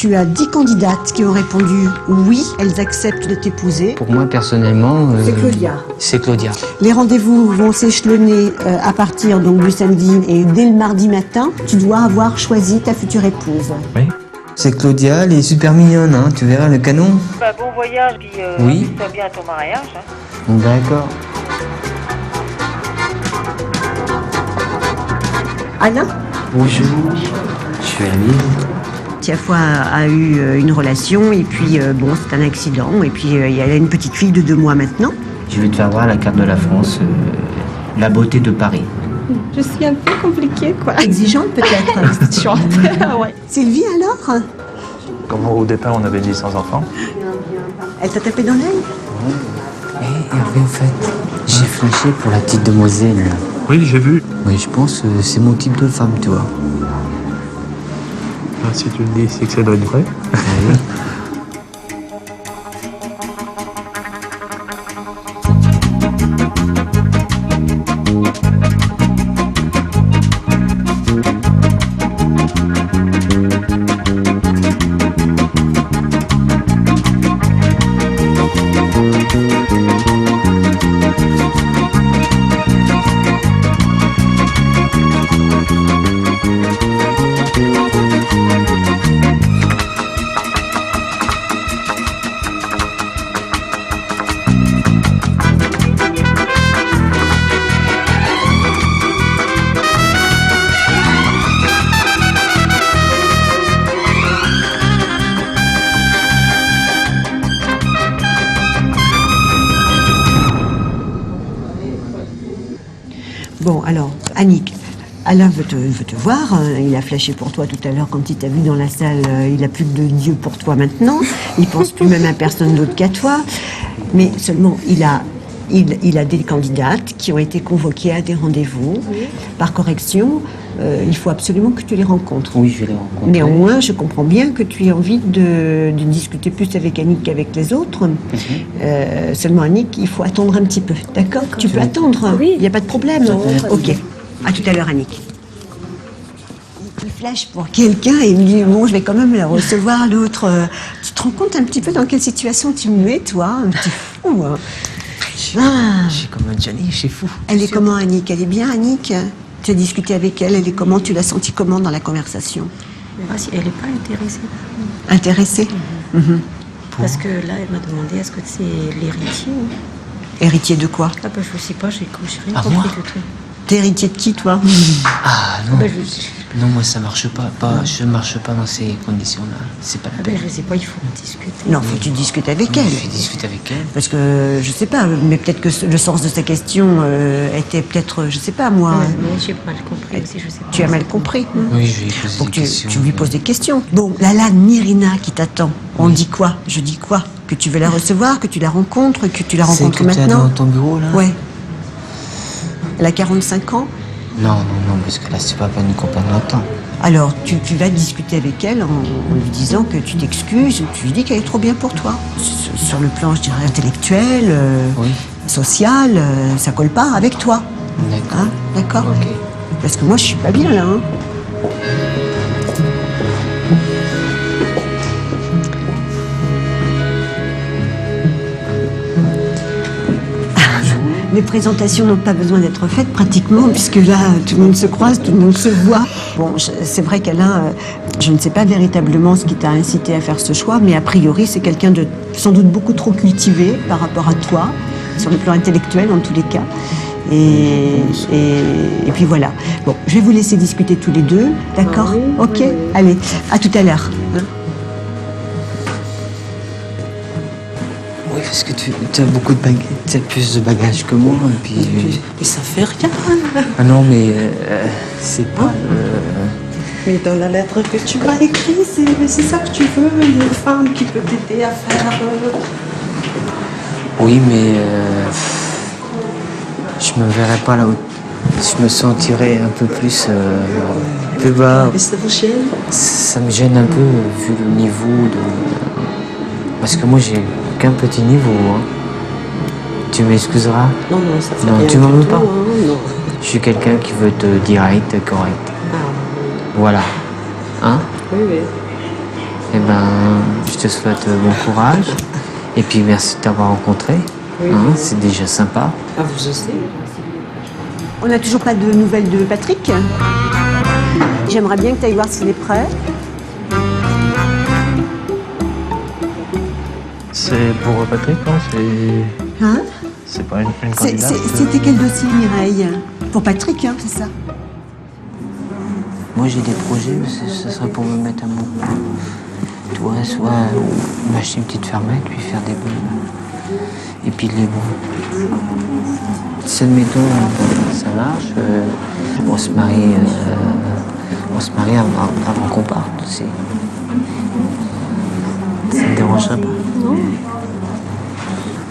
Tu as 10 candidates qui ont répondu oui, elles acceptent de t'épouser. Pour moi, personnellement... C'est Claudia. C'est Claudia. Les rendez-vous vont s'échelonner à partir donc, du samedi et dès le mardi matin, tu dois avoir choisi ta future épouse. Oui. C'est Claudia, elle est super mignonne, hein. Tu verras le canon. Bah, bon voyage, puis oui. toi bien à ton mariage. Hein. D'accord. Anna? Bonjour, je suis Amine. Tiafoua a eu une relation et puis bon, c'est un accident et puis elle a une petite fille de 2 mois maintenant. Je vais te faire voir la carte de la France, la beauté de Paris. Je suis un peu compliquée, quoi. Exigeante peut-être. Exigeante, ouais. Sylvie alors? Comment au départ on avait dit sans enfant? Elle t'a tapé dans l'œil? Eh, Hervé, en fait, j'ai flashé pour la petite demoiselle. Oui, j'ai vu. Oui, je pense que c'est mon type de femme, tu vois. Ah, si tu le dis, c'est que ça doit être vrai. Oui. Bon, alors, Annick, Alain veut te voir. Il a flashé pour toi tout à l'heure quand il t'a vu dans la salle. Il a plus que de Dieu pour toi maintenant. Il pense plus même à personne d'autre qu'à toi. Mais seulement, il a des candidates qui ont été convoquées à des rendez-vous. Oui. Par correction, il faut absolument que tu les rencontres. Oui, je vais les rencontrer. Néanmoins, je comprends bien que tu aies envie de discuter plus avec Annick qu'avec les autres. Seulement, Annick, il faut attendre un petit peu. D'accord? Tu peux attendre. Oui. Il n'y a pas de problème. Ok. À tout à l'heure, Annick. Il flash pour quelqu'un et il me dit, bon, je vais quand même la recevoir, l'autre. Tu te rends compte un petit peu dans quelle situation tu me mets, toi? T'es fou, hein. Je suis comme Johnny, je suis fou. Elle est comment, Annick? Elle est bien, Annick? Tu as discuté avec elle, elle est comment? Tu l'as sentie comment dans la conversation? Ah, si, elle n'est pas intéressée. Intéressée? Parce que là, elle m'a demandé est-ce que c'est l'héritier ou... Héritier de quoi? Ah bah je sais pas, j'ai rien Ah, compris moi du tout. T'es héritier de qui, toi? Ah non. Bah, Non, moi ça marche pas. Je marche pas dans ces conditions-là. C'est pas la peine. je sais pas, il faut en discuter. Non, faut que tu discutes avec Je elle. vais discuter avec elle. Parce que, je sais pas, mais peut-être que le sens de sa question était peut-être, je sais pas, moi. Mais j'ai mal compris aussi, je sais pas. Tu as mal compris. Oui, je vais lui poser Faut des que questions. tu lui poses des questions. Bon, là, Myrina qui t'attend. On dit quoi? Je dis quoi? Que tu veux la recevoir, que tu la rencontres, que tu la rencontres C'est que tu as maintenant? dans ton bureau, là? Ouais. Elle a 45 ans. Non, parce que là, c'est pas la peine qu'on perde notre temps. Alors, tu vas discuter avec elle en lui disant que tu t'excuses, tu lui dis qu'elle est trop bien pour toi. Sur le plan, je dirais, intellectuel, Oui. social, ça colle pas avec toi. D'accord. Hein? D'accord? Ok. Parce que moi, je suis pas bien, là. Hein. Les présentations n'ont pas besoin d'être faites pratiquement, puisque là, tout le monde se croise, tout le monde se voit. Bon, c'est vrai qu'Alain, je ne sais pas véritablement ce qui t'a incité à faire ce choix, mais a priori, c'est quelqu'un de sans doute beaucoup trop cultivé par rapport à toi, sur le plan intellectuel en tous les cas. Et puis voilà. Bon, je vais vous laisser discuter tous les deux, d'accord? Ok, allez, à tout à l'heure. Hein. Oui, parce que tu as beaucoup de bagages, tu as plus de bagages que moi, et puis... Mais ça fait rien. Ah non, mais c'est pas... Mais dans la lettre que tu m'as écrite, c'est ça que tu veux, une femme qui peut t'aider à faire... Oui, mais je me verrais pas là où... Je me sentirais un peu plus bas. Mais ça vous gêne? Ça me gêne un peu, vu le niveau de... Parce que moi, j'ai qu'un petit niveau, hein. Tu m'excuseras? Non, ça fait Non, rien tu m'en du veux tout, pas? hein, non. Je suis quelqu'un qui veut être direct, correct. Ah, Voilà. Hein? oui. Eh ben, je te souhaite bon courage. Et puis merci de t'avoir rencontré. Hein, c'est déjà sympa. Ah, vous aussi? On n'a toujours pas de nouvelles de Patrick. J'aimerais bien que tu ailles voir s'il est prêt. C'est pour Patrick, non? Hein? C'est pas une candidate? C'était quel dossier, Mireille? Pour Patrick, hein, c'est ça? Moi j'ai des projets, mais ce serait pour me mettre à mon compte. Tu vois, soit m'acheter une petite fermette, puis faire des bons. Et puis les bons. Si admettons, ça marche, on se marie avant qu'on parte aussi. Ça me dérangerait pas. Non.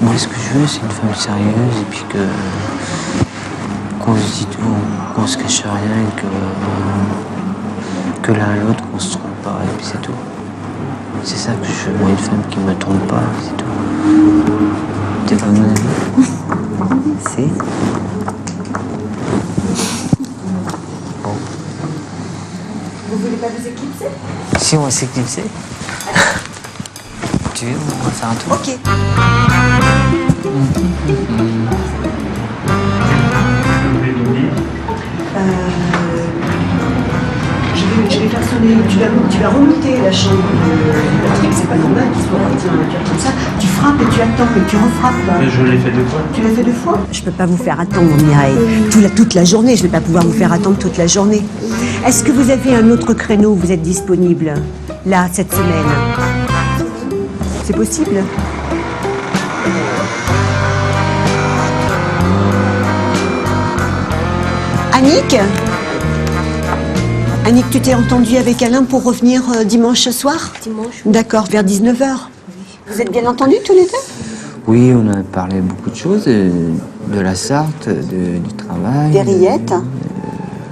Moi ce que je veux, c'est une femme sérieuse et puis qu'on se dit tout, qu'on se cache rien et que l'un et l'autre qu'on se trompe pas et puis c'est tout. C'est ça que je veux, moi, une femme qui me trompe pas, c'est tout. T'es pas mon avis? Si? Bon. Vous voulez pas vous éclipser? Si, on va s'éclipser. Tu veux, on va faire un tour? Ok. Je vais faire sonner. Tu vas remonter la chambre de Patrick. C'est pas normal qu'il soit parti dans la voiture comme ça. Tu frappes et tu attends et tu refrappes. Je l'ai fait 2 fois. Tu l'as fait 2 fois? Je peux pas vous faire attendre, Mireille. Toute la journée, je vais pas pouvoir vous faire attendre toute la journée. Est-ce que vous avez un autre créneau où vous êtes disponible? Là, cette semaine? C'est possible? Annick? Annick, tu t'es entendue avec Alain pour revenir dimanche soir? Dimanche. D'accord, vers 19h. Vous êtes bien entendus tous les deux? Oui, on a parlé beaucoup de choses, de la Sarthe, du travail. Des rillettes?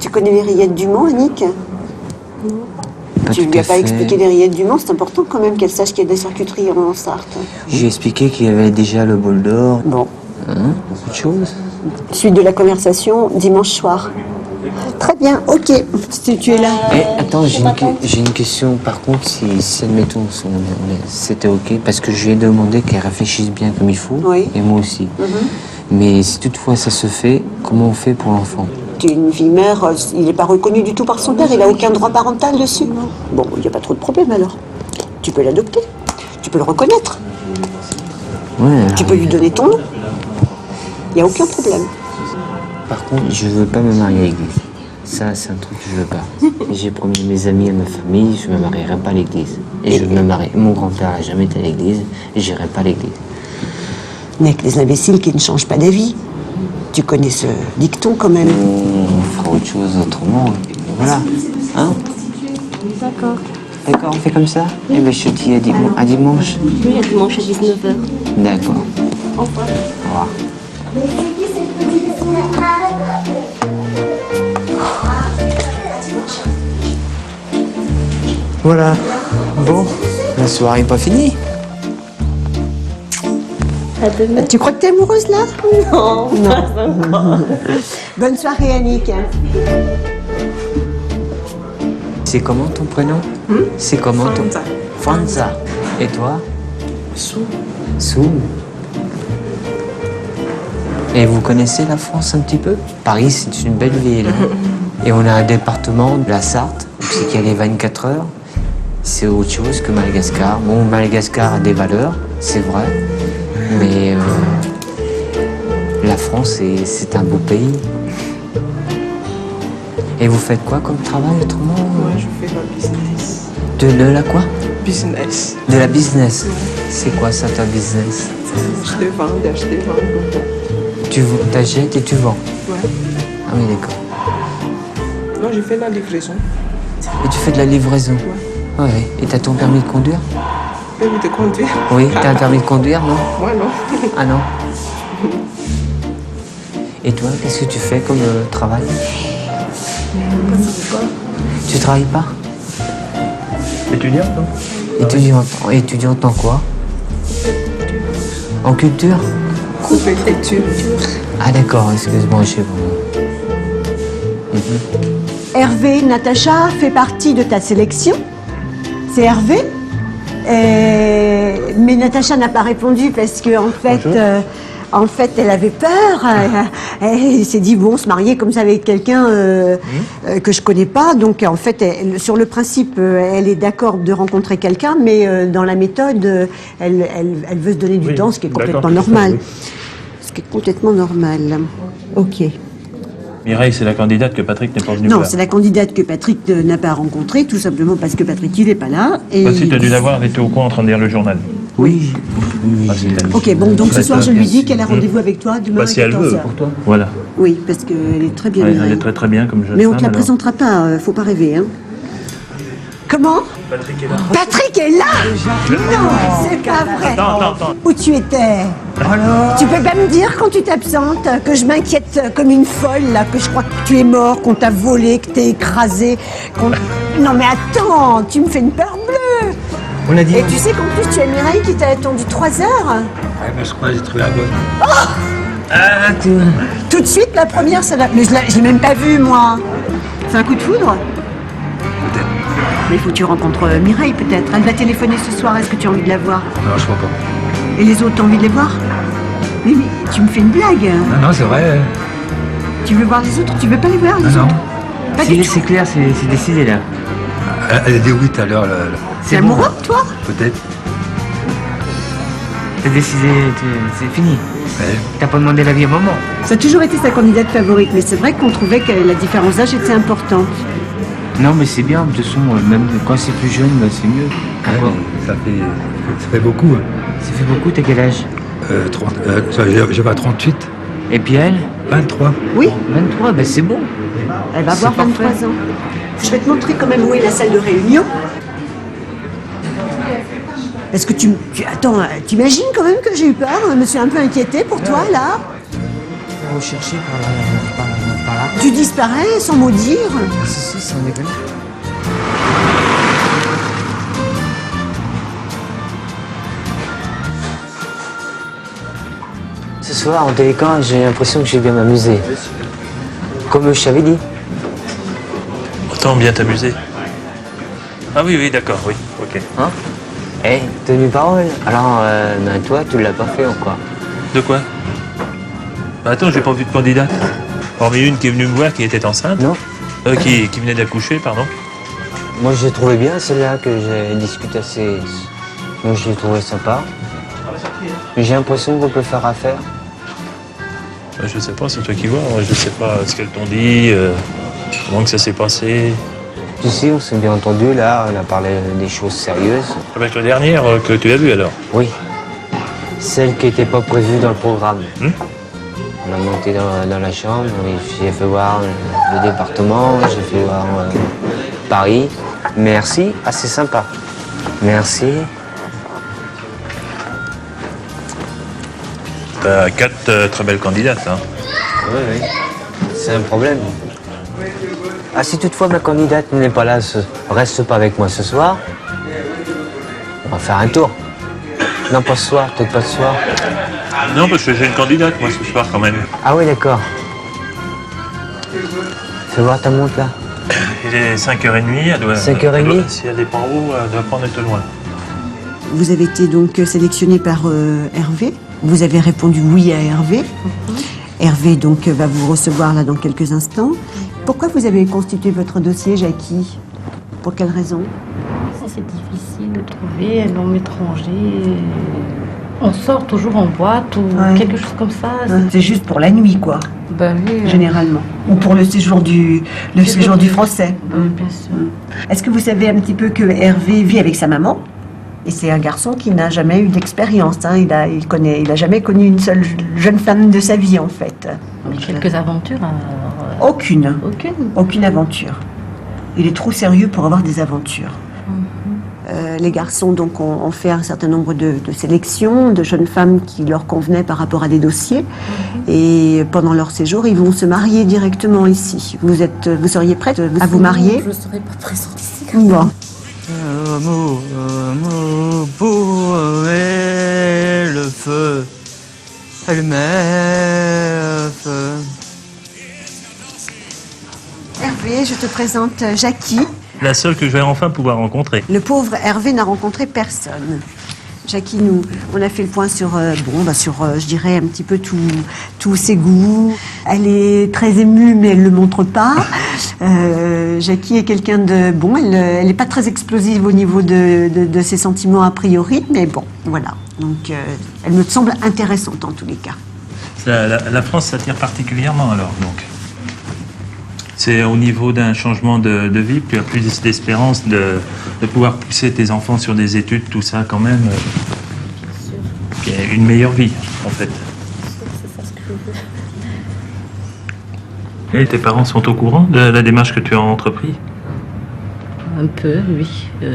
Tu connais les rillettes du Mans, Annick? Pas Tu tout lui à as pas fait. expliqué les rillettes du Mans, c'est important quand même qu'elle sache qu'il y a des charcuteries en Sarthe. J'ai expliqué qu'il y avait déjà le bol d'or, Bon, beaucoup de choses. suite de la conversation dimanche soir. Très bien, ok, tu es là. Eh, attends, j'ai une question. Par contre, si admettons, c'était ok, parce que je lui ai demandé qu'elle réfléchisse bien comme il faut, Oui. et moi aussi. Mais si toutefois ça se fait, comment on fait pour l'enfant? Tu es une vie mère, il n'est pas reconnu du tout par son père, il n'a aucun droit parental dessus. Bon, il n'y a pas trop de problème alors. Tu peux l'adopter, tu peux le reconnaître, Ouais. tu peux lui donner ton nom. Il n'y a aucun problème. Par contre, je veux pas me marier à l'église. Ça, c'est un truc que je veux pas. J'ai promis à mes amis, à ma famille, je me marierai pas à l'église. Et je me marie. Mon grand-père n'a jamais été à l'église, et j'irai pas à l'église. Mais avec les imbéciles qui ne changent pas d'avis. Tu connais ce dicton quand même. On fera autre chose autrement. Et puis voilà. Hein? D'accord. D'accord, on fait comme ça? Eh bien, je te dis à dimanche. Oui, à dimanche à 19h. D'accord. Au revoir. Au revoir. Voilà. Bon, la soirée n'est pas finie. À demain. Tu crois que t'es amoureuse là? Non, pas encore. Bonne soirée Annick. C'est comment ton prénom? C'est comment ton... Franza. Et toi? Sou. Et vous connaissez la France un petit peu? Paris, c'est une belle ville. Et on a un département de la Sarthe, c'est qu'il y a les 24 heures. C'est autre chose que Madagascar. Bon, Madagascar a des valeurs, c'est vrai. Mais la France, c'est un beau pays. Et vous faites quoi comme travail autrement? Moi, je fais la business. De la quoi? Business. De la business. C'est quoi ça, ta business? Acheter, vendre. Tu t'achètes et tu vends? Ouais. Ah oui, d'accord. Non, je fais la livraison. Et tu fais de la livraison? Ouais. Et t'as ton permis de conduire? Permis de conduire. Oui, t'as un permis de conduire, non? Moi, non. Ah non? Et toi, qu'est-ce que tu fais comme travail? Tu travailles pas? Étudiante, non? Étudiante en quoi? En culture? Couverture. Ah d'accord, excuse-moi, chez vous. Hervé, Natacha fait partie de ta sélection. C'est Hervé? Mais Natacha n'a pas répondu parce que en fait, elle avait peur. Elle s'est dit bon, se marier comme ça avec quelqu'un que je connais pas. Donc en fait, sur le principe, elle est d'accord de rencontrer quelqu'un, mais dans la méthode, elle veut se donner du temps, ce qui est complètement normal. Ce qui est complètement normal. Ok. Mireille, c'est la candidate que Patrick n'est pas venu Non, voir. c'est la candidate que Patrick n'a pas rencontrée, tout simplement parce que Patrick, il n'est pas là. Et... Bah, si tu as dû la voir, elle était au coin en train de lire le journal. Oui. Ah, c'est elle. Ok, bon, donc ce soir, je lui dis qu'elle a rendez-vous avec toi demain Bah, si à elle 14h. veut. Voilà. Oui, parce qu'elle est très bien, Ouais, Mireille. elle est très très bien comme jeune Mais on femme, te la alors. présentera pas, faut pas rêver, hein. Comment? Patrick est là. Patrick est là? Non, c'est pas vrai. Attends. Où tu étais? Tu peux pas me dire quand tu t'absentes que je m'inquiète comme une folle, là, que je crois que tu es mort, qu'on t'a volé, que t'es écrasé, Non mais attends, tu me fais une peur bleue. On a dit. Et tu sais qu'en plus tu as Mireille qui t'a attendu 3 heures. Ouais, mais je crois que j'ai trouvé la bonne. Ah, tu... Tout de suite, la première, ça l'a... Mais je l'ai même pas vue, moi. C'est un coup de foudre? Peut-être. Mais il faut que tu rencontres Mireille, peut-être. Elle va téléphoner ce soir. Est-ce que tu as envie de la voir? Non, je crois pas. Et les autres, t'as envie de les voir? Mais tu me fais une blague. Non, c'est vrai. Tu veux voir les autres? Tu veux pas les voir, les Non, autres? non. Pas du Si, tout. c'est clair, c'est décidé là. Elle a dit oui tout à l'heure. C'est amoureux, toi? Peut-être. T'as décidé, c'est fini. Ouais. T'as pas demandé l'avis à maman. Ça a toujours été sa candidate favorite, mais c'est vrai qu'on trouvait que la différence d'âge était importante. Non, mais c'est bien, de toute façon, même quand c'est plus jeune, bah, c'est mieux. Ouais, Encore. mais ça fait beaucoup. Hein. Ça fait beaucoup, t'as quel âge? 30, je vais à 38. Et puis elle? 23. Oui, 23, bah c'est bon. elle va C'est avoir 23 parfait. ans. Je vais te montrer quand même où est la salle de réunion. Est-ce que attends, t'imagines quand même que j'ai eu peur? Je me suis un peu inquiétée pour toi, là. Rechercher par là. Tu disparais sans mot dire. Si, sans déconner. Ce soir, en télécamp, j'ai l'impression que je vais bien m'amuser. Comme je t'avais dit. Autant bien t'amuser. Ah oui, d'accord, oui, ok. Hein? Eh, tenue parole. Alors, ben toi, tu l'as pas fait encore. De quoi? Bah attends, j'ai pas vu de candidate. Hormis une qui est venue me voir qui était enceinte. Non? Qui venait d'accoucher, pardon. Moi, j'ai trouvé bien celle-là que j'ai discuté assez. Moi, je l'ai trouvé sympa. J'ai l'impression qu'on peut faire affaire. Je sais pas, c'est toi qui vois. Moi, je sais pas ce qu'elles t'ont dit, comment que ça s'est passé. Tu sais, on s'est bien entendu, là, on a parlé des choses sérieuses. Avec la dernière que tu as vue alors. Oui. Celle qui n'était pas prévue dans le programme. On a monté dans la chambre, j'ai fait voir le département, j'ai fait voir Paris. Merci, assez sympa. Merci. T'as 4 très belles candidates, hein. Oui. C'est un problème. Ah, si toutefois ma candidate n'est pas là, reste pas avec moi ce soir, on va faire un tour. Non, pas ce soir, peut-être pas ce soir. Non, parce que j'ai une candidate, moi, ce soir, quand même. Ah oui, d'accord. Fais voir ta montre, là. Il est 5h30, elle doit... 5h30? Si elle est pas en haut, elle doit pas en être loin. Vous avez été donc sélectionné par Hervé. Vous avez répondu oui à Hervé. Hervé donc va vous recevoir là dans quelques instants. Pourquoi vous avez constitué votre dossier, Jackie? Pour quelle raison? C'est difficile de trouver un homme étranger. On sort toujours en boîte ou Ouais. quelque chose comme ça. C'est juste pour la nuit, quoi, Ben oui, généralement. Ou pour le séjour du français. bien sûr. Est-ce que vous savez un petit peu que Hervé vit avec sa maman? Et c'est un garçon qui n'a jamais eu d'expérience. Hein. Il a jamais connu une seule jeune femme de sa vie, en fait. Mais quelques aventures, Aucune. aucune. Aucune aventure. Il est trop sérieux pour avoir des aventures. Les garçons donc ont fait un certain nombre de sélections de jeunes femmes qui leur convenaient par rapport à des dossiers. Et pendant leur séjour, ils vont se marier directement ici. Vous seriez prête à vous marier? Je ne serais pas présente ici. Bon. Amour, pour le feu, allumer le feu. Hervé, je te présente Jackie. la seule que je vais enfin pouvoir rencontrer. Le pauvre Hervé n'a rencontré personne. Jackie, on a fait le point sur, je dirais, un petit peu tous ses goûts. Elle est très émue, mais elle ne le montre pas. Jackie est quelqu'un de bon. Elle n'est pas très explosive au niveau de ses sentiments a priori, mais bon, voilà. Donc, elle me semble intéressante en tous les cas. La France s'attire particulièrement alors, donc. C'est au niveau d'un changement de vie que tu as plus d'espérance de pouvoir pousser tes enfants sur des études, tout ça quand même. Une meilleure vie, en fait. Et tes parents sont au courant de la démarche que tu as entreprise? Un peu, oui.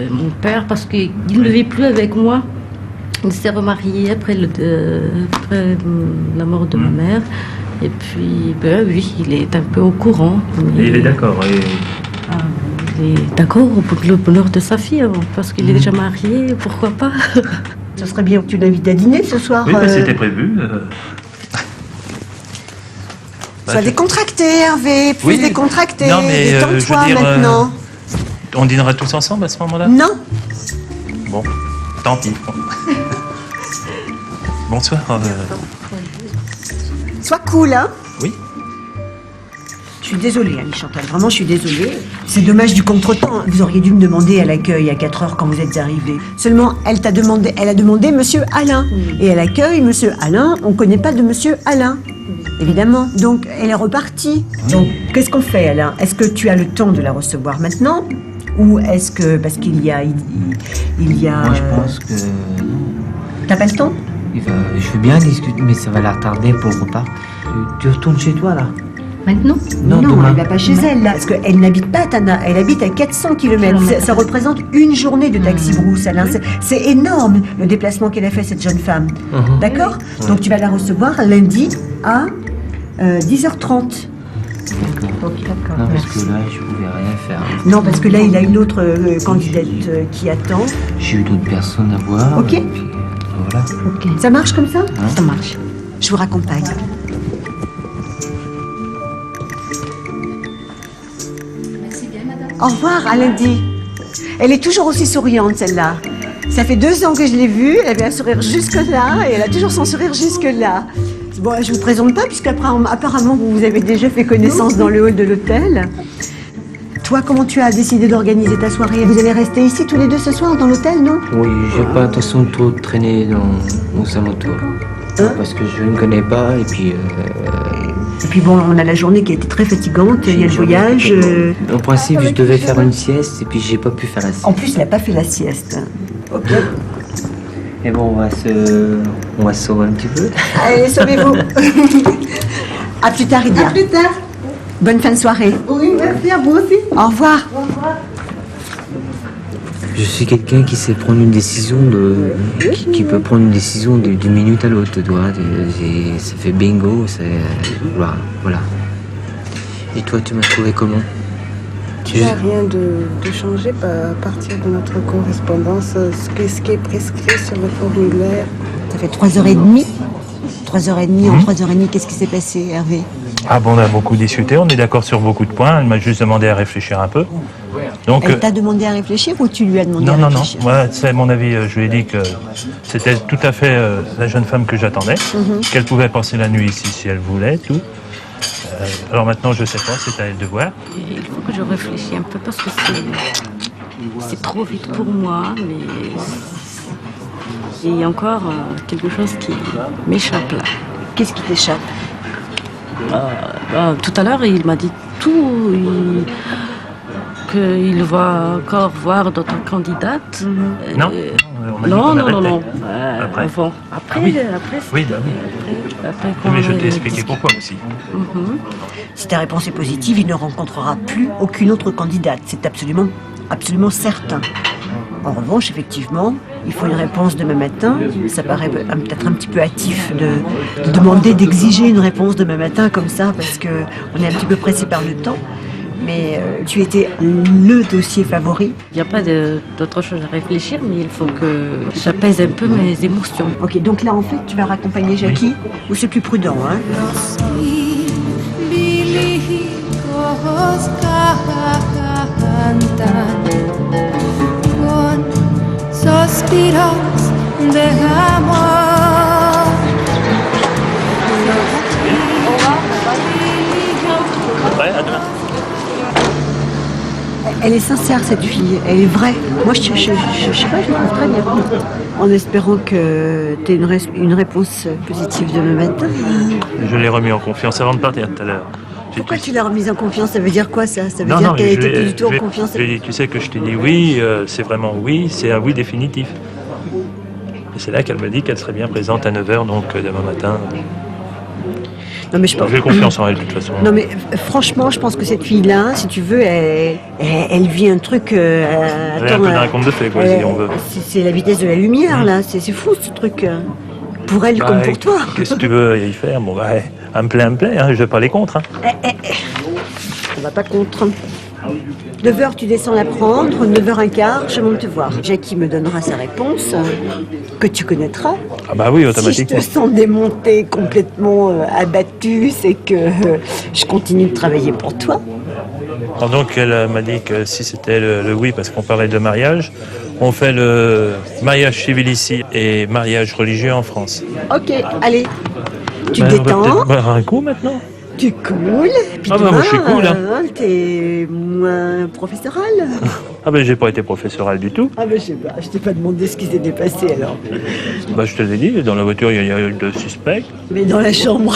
Mon père, parce qu'il ne vit plus avec moi. Il s'est remarié après la mort de ma mère. Et puis, oui, il est un peu au courant. Et il est d'accord. Il est d'accord pour le bonheur de sa fille, parce qu'il est déjà marié, pourquoi pas. Ce serait bien que tu l'invites à dîner ce soir. Oui, c'était prévu. Sois décontracté, Hervé, plus décontracté. Non, mais détends-toi je veux dire, maintenant. On dînera tous ensemble à ce moment-là? Non. Bon, tant pis. Bonsoir. Sois cool, hein. Oui. Je suis désolée, Annie Chantal, vraiment je suis désolée. C'est dommage du contretemps. Vous auriez dû me demander à l'accueil à 4 heures quand vous êtes arrivés. Seulement, elle a demandé Monsieur Alain. Et à l'accueil, Monsieur Alain, on ne connaît pas de Monsieur Alain. Évidemment. Donc, elle est repartie. Donc, qu'est-ce qu'on fait, Alain? Est-ce que tu as le temps de la recevoir maintenant? Ou est-ce que, parce qu'il y a... Moi, je pense que non. T'as pas le temps? Je veux bien discuter, mais ça va la retarder pour le repas. Tu retournes chez toi, là? Maintenant? Non, demain. elle va pas chez elle, là. Parce qu'elle n'habite pas à Tana. Elle habite à 400 km. Ça représente une journée de taxi-brousse, Alain. C'est énorme, le déplacement qu'elle a fait, cette jeune femme. D'accord? Donc, tu vas la recevoir lundi à 10h30. D'accord. Non, parce que là, je pouvais rien faire. Non, parce que là, il a une autre candidate qui attend. J'ai eu d'autres personnes à voir. Ok. Et puis, voilà. Ok. Ça marche comme ça? Ça marche. Je vous raccompagne. Au revoir, à lundi. Elle est toujours aussi souriante, celle-là. Ça fait 2 ans que je l'ai vue, elle avait un sourire jusque-là, et elle a toujours son sourire jusque-là. Bon, je vous présente pas, puisqu'apparemment, vous avez déjà fait connaissance dans le hall de l'hôtel. Toi, comment tu as décidé d'organiser ta soirée? Vous allez rester ici tous les deux ce soir, dans l'hôtel, non? Oui, j'ai pas l'intention de trop traîner dans aux alentours. Parce que je ne connais pas, et puis... Et puis bon, on a la journée qui a été très fatigante, il y a le voyage. En principe, je devais faire une sieste, et puis j'ai pas pu faire la sieste. En plus, il n'a pas fait la sieste. Ok. Et bon, on va se sauver un petit peu. Allez, sauvez-vous. À plus tard, Idia. À plus tard. Bonne fin de soirée. Oui, merci à vous aussi. Au revoir. Je suis quelqu'un qui sait prendre une décision qui peut prendre une décision d'une minute à l'autre, tu vois. Ça fait bingo, voilà. Et toi, tu m'as trouvé comment? Il n'y a rien de changé à partir de notre correspondance, ce qui est prescrit sur le formulaire. Ça fait 3h30. 3h30, en 3h30, qu'est-ce qui s'est passé, Hervé? Ah bon, on a beaucoup discuté, on est d'accord sur beaucoup de points. Elle m'a juste demandé à réfléchir un peu. Donc, Elle t'a demandé à réfléchir ou tu lui as demandé à non. réfléchir? Moi, c'est mon avis. Je lui ai dit que c'était tout à fait la jeune femme que j'attendais, qu'elle pouvait passer la nuit ici si elle voulait, tout. Alors maintenant, je sais pas, c'est à elle de voir. Il faut que je réfléchisse un peu parce que c'est trop vite pour moi, mais il y a encore quelque chose qui m'échappe là. Qu'est-ce qui t'échappe? Tout à l'heure, il m'a dit tout, qu'il va encore voir d'autres candidates. Non, on a dit Non. qu'on arrêtait. Après. Après. Après, Ah oui. après, Oui, bah oui. après Mais je qu'on- t'ai expliqué pourquoi aussi. Si ta réponse est positive, il ne rencontrera plus aucune autre candidate. C'est absolument certain. En revanche, effectivement, il faut une réponse demain matin. Ça paraît peut-être un petit peu hâtif de demander, d'exiger une réponse demain matin comme ça, parce qu'on est un petit peu pressé par le temps. Mais tu étais le dossier favori. Il n'y a pas d'autre chose à réfléchir, mais il faut que j'apaise un peu mes émotions. Ok, donc là, en fait, tu vas raccompagner Jackie, ou c'est plus prudent, hein? Bilih kos kahantan mentiras de amor. Ouais, à demain. Elle est sincère, cette fille. Elle est vraie. Moi, je sais pas, je la trouve très bien. En espérant que tu aies une réponse positive demain matin. Je l'ai remis en confiance avant de partir tout à l'heure. Pourquoi tu l'as remise en confiance? Ça veut dire quoi, ça? Ça veut Non, dire non, qu'elle mais était plus du tout en confiance? je lui ai dit, tu sais que je t'ai dit oui, c'est vraiment oui, c'est un oui définitif. Et c'est là qu'elle me dit qu'elle serait bien présente à 9h, donc demain matin. Non, mais je pense... J'ai confiance en elle, de toute façon. Non, mais franchement, je pense que cette fille-là, si tu veux, elle vit un truc... Elle est un peu d'un conte de fées, quoi, si on veut. C'est la vitesse de la lumière, là. C'est fou, ce truc. Pour elle comme pour toi. Qu'est-ce que tu veux y faire? Bon, bah, un me plaît, hein, je vais pas les contre. Hein. On va pas contre. 9h, tu descends la prendre. 9h15, je monte te voir. Jackie me donnera sa réponse, que tu connaîtras. Ah bah oui, Si je automatiquement. te sens démontée, complètement abattue, c'est que je continue de travailler pour toi. Alors donc, elle m'a dit que si c'était le oui, parce qu'on parlait de mariage, on fait le mariage civil ici et mariage religieux en France. Ok, allez. Tu Ben, te on va détends. peut-être boire un coup maintenant. Tu coules. Puis Ah bah, moi, je suis cool, hein. T'es moins professoral. Ah ben j'ai pas été professoral du tout. Ah ben je sais pas, je t'ai pas demandé ce qui s'était passé alors. Bah je te l'ai dit, dans la voiture il y a eu deux suspects. Mais dans la chambre.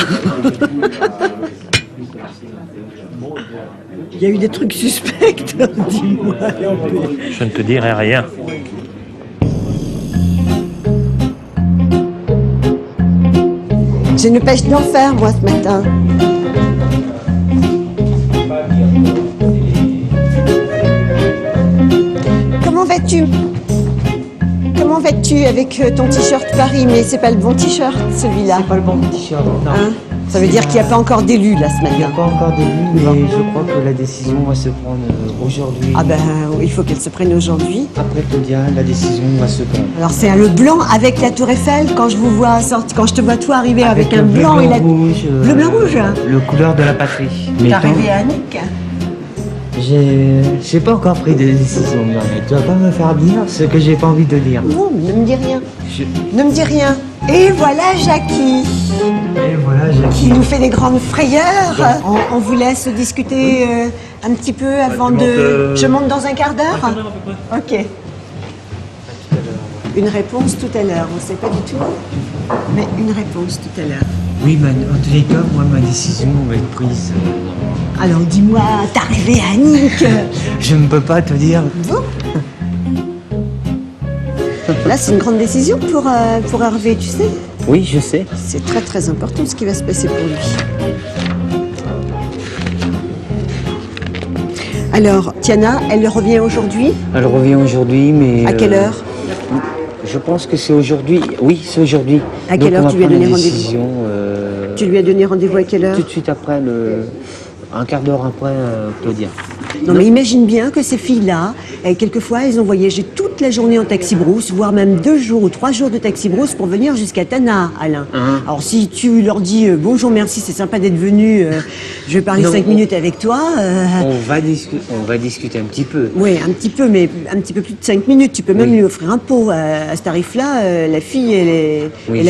Il y a eu des trucs suspects, dis-moi. Je ne te dirai rien. J'ai une pêche d'enfer, moi, ce matin. Comment vas-tu? Comment vas-tu avec ton t-shirt Paris? Mais c'est pas le bon t-shirt, celui-là. C'est pas le bon t-shirt, non. Hein? Ça veut dire qu'il n'y a pas encore d'élu, là, ce Il n'y a matin. pas encore d'élu, mais je crois que la décision va se prendre aujourd'hui. Ah ben, il faut qu'elle se prenne aujourd'hui. Après Claudia, la décision va se prendre. Alors c'est le blanc avec la tour Eiffel. Quand je vous vois sortir, quand je te vois toi arriver avec un le bleu, blanc et la rouge. bleu blanc rouge. Le couleur de la patrie. T'es arrivé à Annick. J'ai pas encore pris de décision, mais tu vas pas me faire dire ce que j'ai pas envie de dire. Non, mais ne me dis rien. Ne me dis rien. Et voilà Jackie, Et voilà, qui nous fait des grandes frayeurs. On vous laisse discuter un petit peu avant de... Je monte dans un quart d'heure. Ok. Une réponse tout à l'heure. On ne sait pas du tout, mais une réponse tout à l'heure. Oui, mais en tous les cas, moi, ma décision va être prise. Alors dis-moi, t'es arrivé à Annick. Je ne peux pas te dire. Bon. Là, c'est une grande décision pour Hervé, tu sais. Oui, je sais. C'est très très important ce qui va se passer pour lui. Alors, Tiana, elle revient aujourd'hui. Elle revient aujourd'hui, mais... À quelle heure? Je pense que c'est aujourd'hui. Oui, c'est aujourd'hui. À quelle heure tu lui as donné rendez-vous? Décision, Tu lui as donné rendez-vous à quelle heure? tout de suite après, un quart d'heure après, Claudia. Non, mais imagine bien que ces filles-là, quelquefois, elles ont voyagé toute la journée en taxi-brousse, voire même 2 jours ou 3 jours de taxi-brousse pour venir jusqu'à Tana, Alain. Alors, si tu leur dis bonjour, merci, c'est sympa d'être venu, je vais parler Non, 5 minutes avec toi. On va discuter un petit peu. Oui, un petit peu, mais un petit peu plus de 5 minutes. Tu peux même lui offrir un pot. À ce tarif-là, la fille, Oui,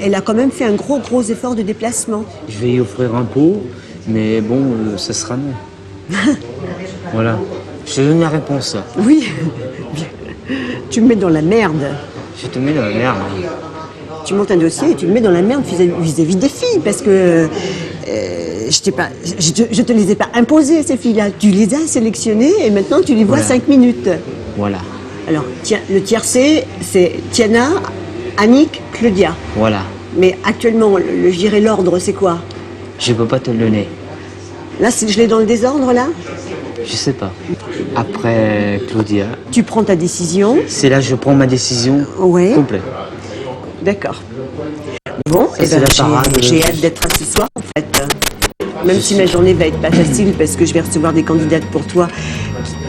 elle a quand même fait un gros effort de déplacement. Je vais y offrir un pot, mais bon, ça sera non. Voilà. Je te donne la réponse. Oui, tu me mets dans la merde. Je te mets dans la merde. Tu montes un dossier et tu le mets dans la merde vis-à-vis des filles, parce que je te les ai pas imposées, ces filles-là. Tu les as sélectionnées et maintenant tu les vois Voilà. 5 minutes. Voilà. Alors, le tiercé, c'est Tiana, Annick, Claudia. Voilà. Mais actuellement, je dirais l'ordre, c'est quoi? Je peux pas te le donner. Là, je l'ai dans le désordre, là. Je sais pas. Après Claudia, Tu prends ta décision. c'est là que je prends ma décision Ouais. complète. D'accord. Bon, Ça, c'est la parade. j'ai hâte d'être là ce soir, en fait. Même si ma journée va être pas facile, parce que je vais recevoir des candidates pour toi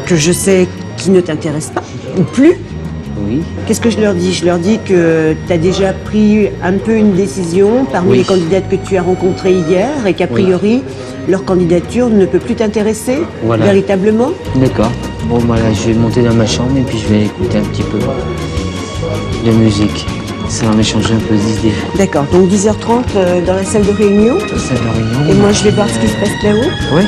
que je sais qui ne t'intéressent pas, ou plus. Oui. Qu'est-ce que je leur dis? Je leur dis que tu as déjà pris un peu une décision parmi Oui. les candidates que tu as rencontrées hier et qu'a priori, leur candidature ne peut plus t'intéresser Voilà. véritablement. D'accord. Bon, bah là, je vais monter dans ma chambre et puis je vais écouter un petit peu. de musique. Ça va m'échanger un peu d'idées. D'accord, donc 10h30 dans la salle de réunion. Salle de réunion. Et moi, je vais voir ce qui se passe là-haut. Oui.